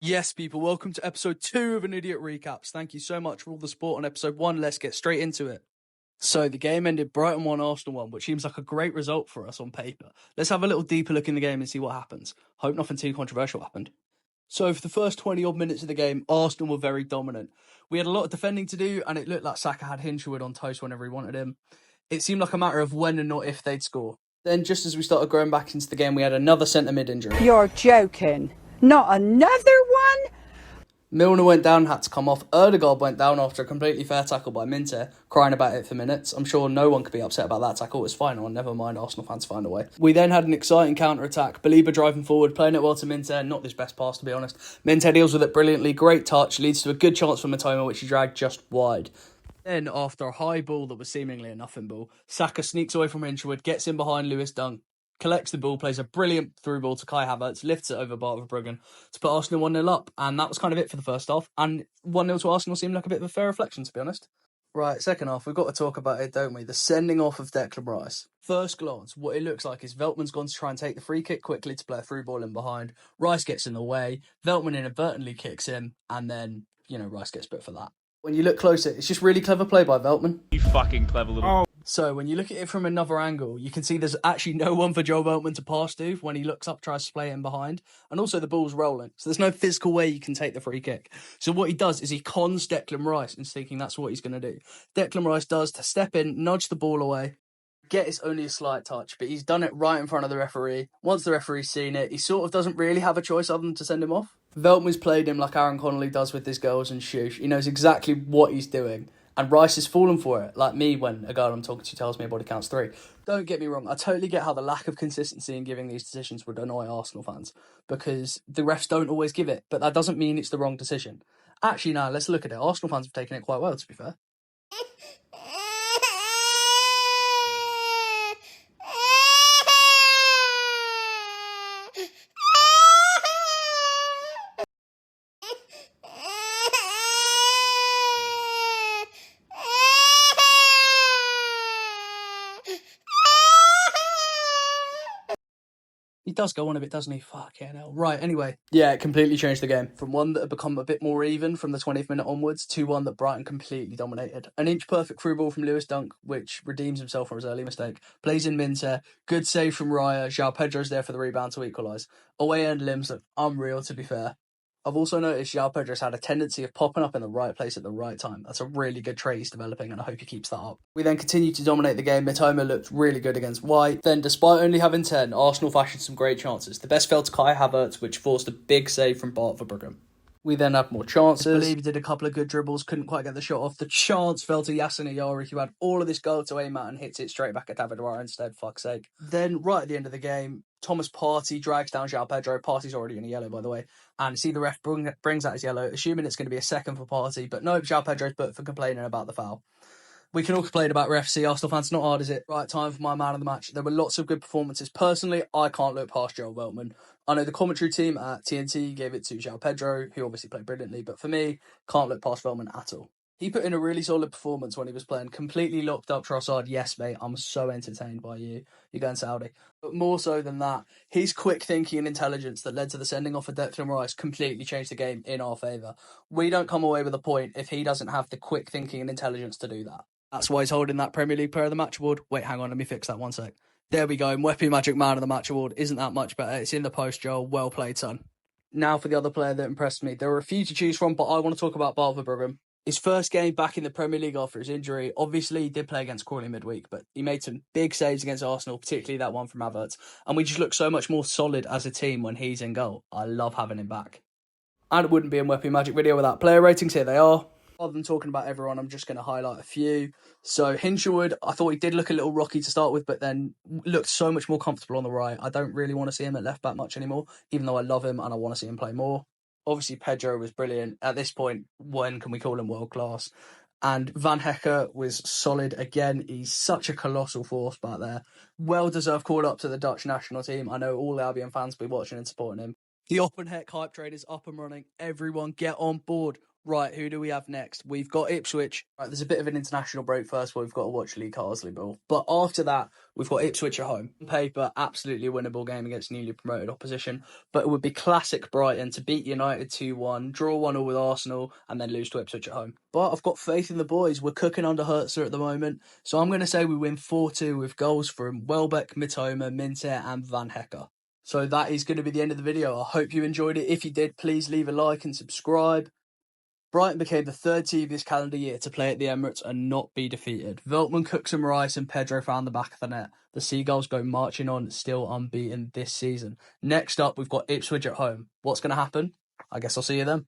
Yes, people, welcome to episode 2 of An Idiot Recaps. Thank you so much for all the support on episode 1. Let's get straight into it. So, the game ended Brighton 1, Arsenal 1, which seems like a great result for us on paper. Let's have a little deeper look in the game and see what happens. Hope nothing too controversial happened. So, for the first 20-odd minutes of the game, Arsenal were very dominant. We had a lot of defending to do, and it looked like Saka had Hinshelwood on toast whenever he wanted him. It seemed like a matter of when and not if they'd score. Then, just as we started growing back into the game, we had another centre-mid injury. You're joking. Not another one? Milner went down, had to come off. Ødegaard went down after a completely fair tackle by Minter, crying about it for minutes. I'm sure no one could be upset about that tackle. It was fine on, never mind, Arsenal fans find a way. We then had an exciting counter-attack. Belieber driving forward, playing it well to Minter. Not his best pass, to be honest. Minter deals with it brilliantly. Great touch, leads to a good chance for Matoma, which he dragged just wide. Then, after a high ball that was seemingly a nothing ball, Saka sneaks away from Hinshelwood, gets in behind Lewis Dunk, collects the ball, plays a brilliant through ball to Kai Havertz, lifts it over Bart Verbruggen to put Arsenal 1-0 up. And that was kind of it for the first half. And 1-0 to Arsenal seemed like a bit of a fair reflection, to be honest. Right, second half, we've got to talk about it, don't we? The sending off of Declan Rice. First glance, what it looks like is Veltman's gone to try and take the free kick quickly to play a through ball in behind. Rice gets in the way. Veltman inadvertently kicks him. And then, Rice gets bit for that. When you look closer, it's just really clever play by Veltman. You fucking clever little... So when you look at it from another angle, you can see there's actually no one for Joel Veltman to pass to when he looks up, tries to play in behind. And also the ball's rolling. So there's no physical way you can take the free kick. So what he does is he cons Declan Rice into thinking that's what he's going to do. Declan Rice does to step in, nudge the ball away. Get it's only a slight touch, but he's done it right in front of the referee. Once the referee's seen it, he sort of doesn't really have a choice other than to send him off. Veltman's played him like Aaron Connolly does with his girls and shoosh. He knows exactly what he's doing. And Rice has fallen for it, like me when a girl I'm talking to tells me a body counts 3. Don't get me wrong, I totally get how the lack of consistency in giving these decisions would annoy Arsenal fans, because the refs don't always give it, but that doesn't mean it's the wrong decision. Actually, now let's look at it. Arsenal fans have taken it quite well, to be fair. He does go on a bit, doesn't he? Fucking hell. Right, anyway. Yeah, it completely changed the game. From one that had become a bit more even from the 20th minute onwards to one that Brighton completely dominated. An inch-perfect through ball from Lewis Dunk, which redeems himself from his early mistake. Plays in Minter. Good save from Raya. João Pedro's there for the rebound to equalise. Away end limbs look unreal, to be fair. I've also noticed João Pedro's had a tendency of popping up in the right place at the right time. That's a really good trait he's developing, and I hope he keeps that up. We then continued to dominate the game. Mitoma looked really good against White. Then, despite only having 10, Arsenal fashioned some great chances. The best fell to Kai Havertz, which forced a big save from Bart Verbruggen. We then had more chances. I believe he did a couple of good dribbles, couldn't quite get the shot off. The chance fell to Yasin Ayari, who had all of this goal to aim at and hits it straight back at David Raya instead, fuck's sake. Then, right at the end of the game, Thomas Partey drags down João Pedro. Partey's already in a yellow, by the way. And see the ref brings out his yellow, assuming it's going to be a second for Partey. But no, João Pedro's booked for complaining about the foul. We can all complain about refs. See, Arsenal fans, not hard, is it? Right, time for my man of the match. There were lots of good performances. Personally, I can't look past Joel Veltman. I know the commentary team at TNT gave it to João Pedro, who obviously played brilliantly, but for me, can't look past Veltman at all. He put in a really solid performance when he was playing. Completely locked up Trossard. Yes, mate, I'm so entertained by you. You're going Saudi. But more so than that, his quick thinking and intelligence that led to the sending off of Declan Rice completely changed the game in our favour. We don't come away with a point if he doesn't have the quick thinking and intelligence to do that. That's why he's holding that Premier League Player of the Match award. Wait, hang on, let me fix that one sec. There we go. Mwepu Magic Man of the Match award. Isn't that much better? It's in the post, Joel. Well played, son. Now for the other player that impressed me. There were a few to choose from, but I want to talk about Bart Verbruggen. His first game back in the Premier League after his injury. Obviously, he did play against Crawley midweek, but he made some big saves against Arsenal, particularly that one from Havertz. And we just look so much more solid as a team when he's in goal. I love having him back. And it wouldn't be a Mwepu Magic video without player ratings. Here they are. Rather than talking about everyone, I'm just going to highlight a few. So Hinshelwood, I thought he did look a little rocky to start with, but then looked so much more comfortable on the right. I don't really want to see him at left back much anymore, even though I love him and I want to see him play more. Obviously, Pedro was brilliant. At this point, when can we call him world class? And Van Hecke was solid again. He's such a colossal force back there. Well-deserved call-up to the Dutch national team. I know all Albion fans will be watching and supporting him. The Oppenheck hype train is up and running. Everyone get on board. Right, who do we have next? We've got Ipswich. Right, there's a bit of an international break first. We've got to watch Lee Carsley Ball. But after that, we've got Ipswich at home. On paper, absolutely a winnable game against newly promoted opposition. But it would be classic Brighton to beat United 2-1, draw 1-1 with Arsenal, and then lose to Ipswich at home. But I've got faith in the boys. We're cooking under Hertzer at the moment. So I'm going to say we win 4-2 with goals from Welbeck, Mitoma, Minter, and Van Hecker. So that is going to be the end of the video. I hope you enjoyed it. If you did, please leave a like and subscribe. Brighton became the third team this calendar year to play at the Emirates and not be defeated. Veltman cooked some rice and Pedro found the back of the net. The Seagulls go marching on, still unbeaten this season. Next up, we've got Ipswich at home. What's going to happen? I guess I'll see you then.